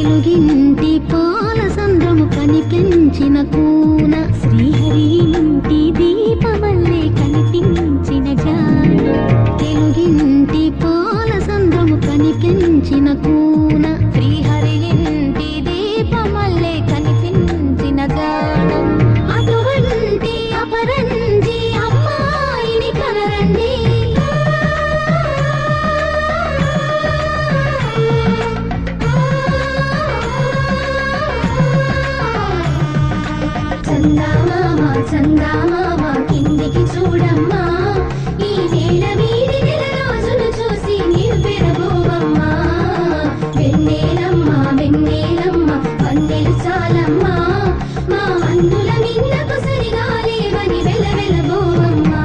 తెలుగింటి పాల సంద్రము కనిపించిన కూన శ్రీహరి ఇంటి దీపమల్లే కనిపించిన జాన తెలుగింటి పాల సంద్రము కనిపించిన కూన శ్రీహరి ఇంటి దీపమల్లే కనిపించిన జాన అటువంటి అపరంజి అమ్మాయిని కనరండి చందామామ కిందికి చూడమ్మా ఈ నేల వీడి నెల రోజులు చూసి నీవు పెరగోవమ్మా వెన్నెలమ్మ వెన్నెలమ్మ వన్నెలు చాలమ్మా మా అందుల మిన్నకు సరిగా లేవని వెలవెలబోవమ్మా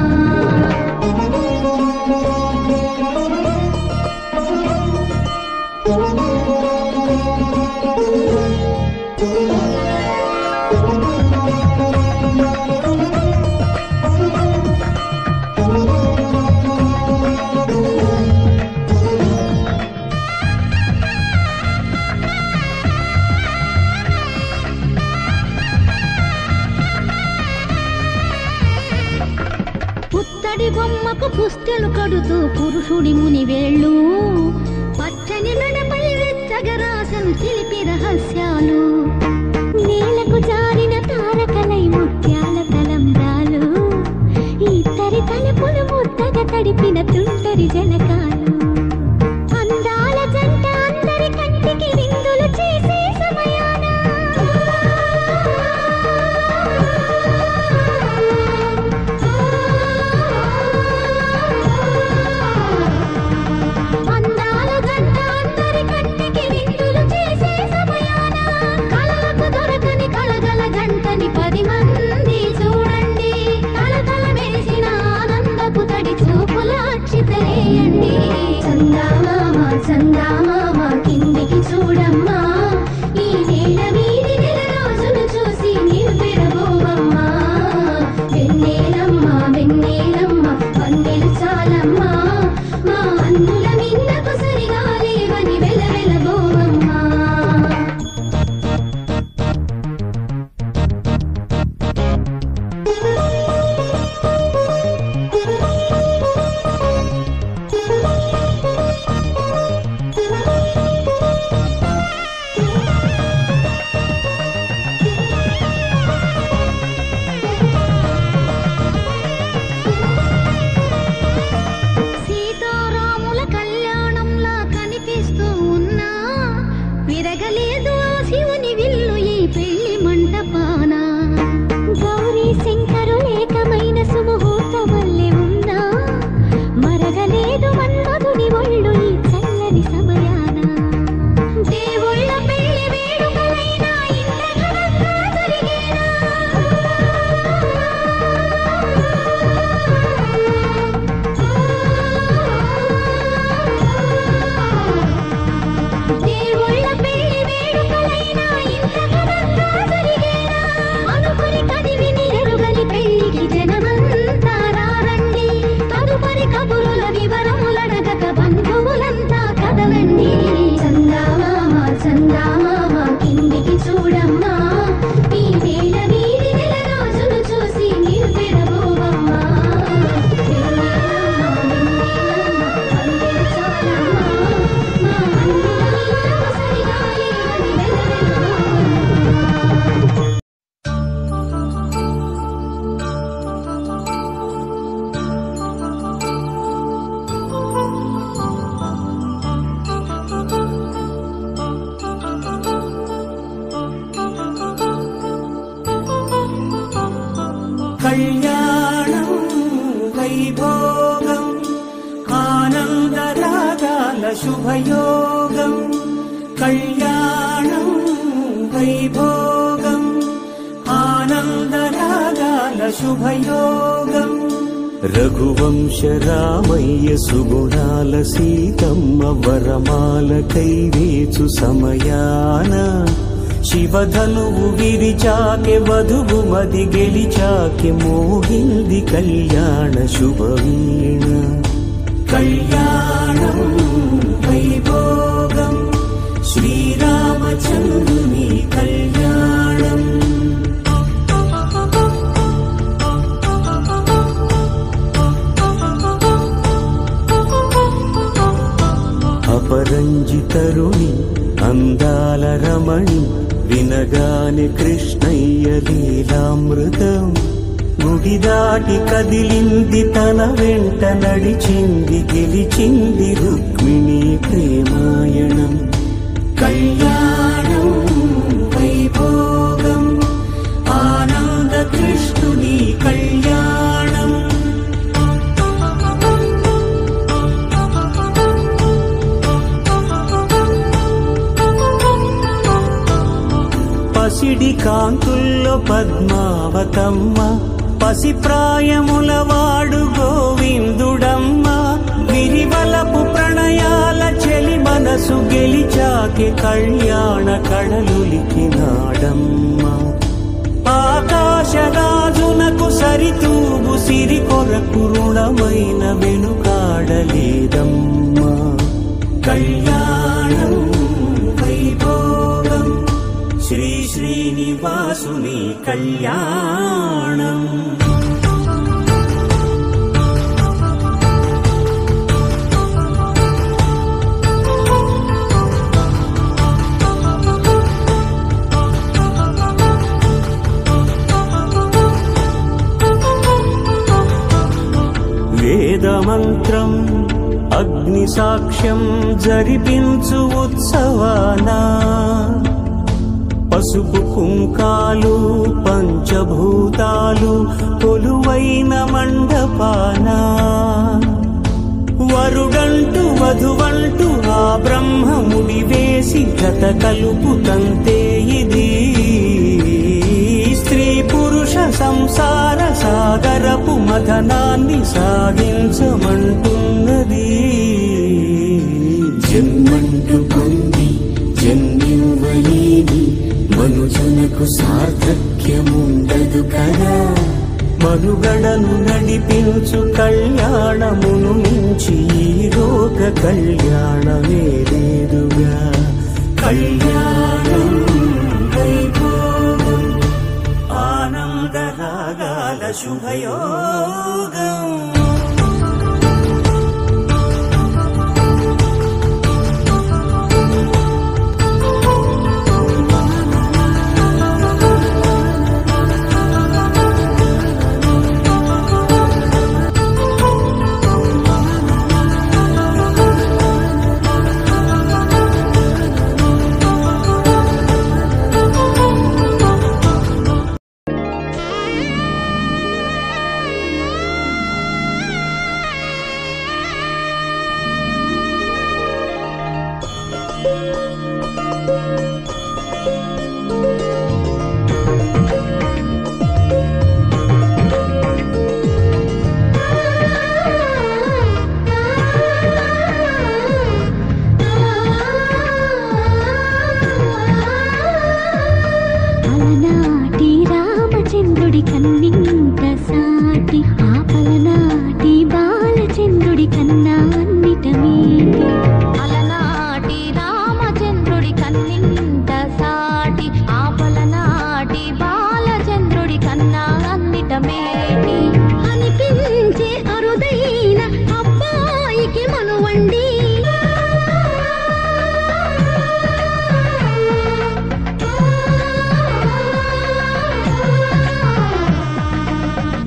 పుత్తడి బొమ్మకు పుస్తెలు కడుతూ పురుషుడి ముని వేళ్ళు పచ్చని నడపై వెచ్చగరాసను తెలిపి రహస్యాలు నేలకు జారిన తారకలై ముత్యాల తలంబ్రాలు ఇద్దరి తలుపులు ముద్దగా తడిపిన తుంటరి జలకాలు అందాల జంట అందరి కంటికి విందులు చేసే సమయాన చందామామ కిందికి చూడమ్మా ఈ నేల వీడి నెల రోజులు చూసి నీవు పెరగోవమ్మా వెన్నెలమ్మ వెన్నెలమ్మ వన్నెలు చాలమ్మా మా అందుల మిన్నకు సరిగా లేవని వెలవెలబోవమ్మా విరగలేదు ఆ శివుని విల్లు ఈ పెళ్లి మంటపాన గౌరీ శంకరు ఏకమైన సుముహూర్త వల్లే ఉన్నా మరగలేదు మన్మధుని ఒళ్ళు ఈ చల్లని సమయాన దేవుళ్ళ పెళ్లి వేడుకలైనా ఇంత ఘనంగా జరిగేనా చందామామ కిందికి చూడమ్మా ఈ నేల వీడి నెల రోజులు చూసి నీవు పెరగోవమ్మా మా అందుల సరిగా లేవని కళ్యాణం వైభోగం ఆనందరాగాల శుభయోగం కళ్యాణం వైభోగం ఆనందరాగాల శుభయోగం రఘువంశ రామయ్య సుగుణాల సీతమ్మ వరమాల కైవేచు సమయాన శివధనువు విరిచాకె వధువు మది గెలిచాకె మోహింది కళ్యాణ శుభవీణ కళ్యాణం వైభోగం శ్రీరామచంద్ర అపరంజి తరుణి అందాల రమణి వినగానే కృష్ణయ్య లీలామృతం గుడి దాటి కదిలింది తన వెంట నడిచింది గెలిచింది రుక్మిణి ప్రేమాయణం కళ్యాణం వైభోగం ఆనంద కృష్ణుని కళ్యాణం పసిడి కాంతుల్లో పద్మావతమ్మ పసిప్రాయముల వాడు గోవిందుడమ్మ విరివలపు ప్రణయాల చెలి మనసు గెలిచాకే కళ్యాణ కళలులికినాడమ్మ ఆకాశరాజునకు సరితూగు సిరి కొరకు రుణమైన వెనుకాడలేదమ్మా కళ్యాణం వైభోగం శ్రీ శ్రీనివాసుని కళ్యాణం వేదమంత్రం అగ్ని సాక్ష్యం జరిపించు ఉత్సవానా పసుపు కుంకాలు పంచభూతాలు కొలువైన మండపాన వరుడంటూ వధువంటూ ఆ బ్రహ్మముడి వేసి జత కలుపుతంతే ఇది స్త్రీ పురుష సంసార సాగరపు మథనాన్ని సాగించమంటున్నది జన్మంటూ పొంది జన్మివ్వలేని మనుజునకు సార్థక్యముండదు కదా మనుగడను నడిపించు కళ్యాణమును మించి ఈ లోక కళ్యాణమే లేదుగా కళ్యాణం వైభోగం ఆనందరాగాల శుభయోగం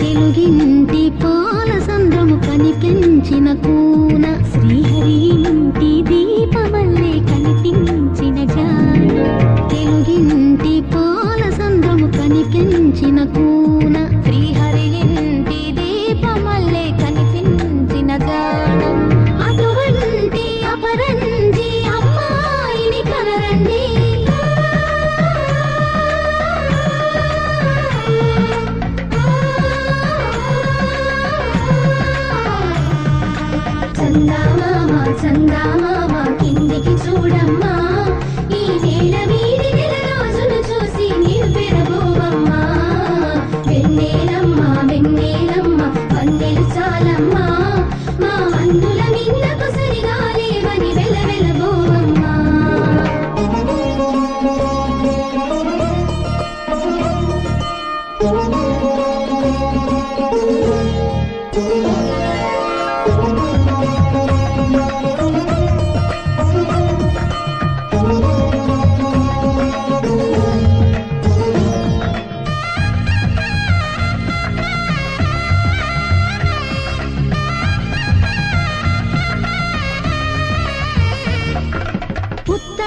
తెలుగింటి పాల సంద్రము కనిపించిన కూన శ్రీహరి ఇంటి దీపమల్లే కనిపించిన జాన తెలుగింటి పాల సంద్రము కనిపించిన కూన శ్రీహరి ఇంటి దీపమల్లే కనిపించిన గానం అటువంటి అపరంజి అమ్మాయిని కనరండి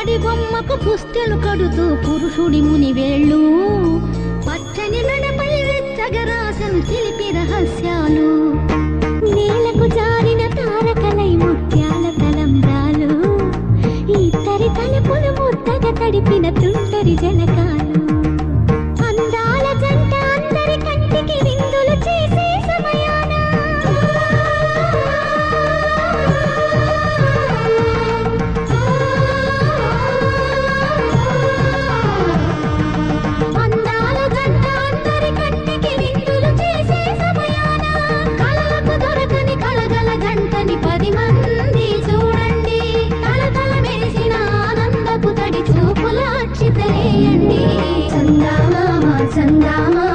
పుత్తడి బొమ్మకు పుస్తెలు కడుతూ పురుషుడి ముని వేళ్ళు పచ్చని నడపై వెచ్చగరాసను చిలిపి రహస్యాలు నేలకు జారిన తారకలై ముత్యాల తలంబ్రాలు ఇద్దరి తలుపులు ముద్దగా తడిపిన తుంటరి జలకాలు అందాల జంట అందరి కంటికి విందులు చేసే సమయాన అందాల జంట అందరి కంటికి విందులు చేసే సమయాన కళలకు దొరకని కళగల జంటని 10 మంది చూడండి తలతల మెరిసిన ఆనందపు తడి చూపుల అక్షితలేయండి చందామామ చందామామ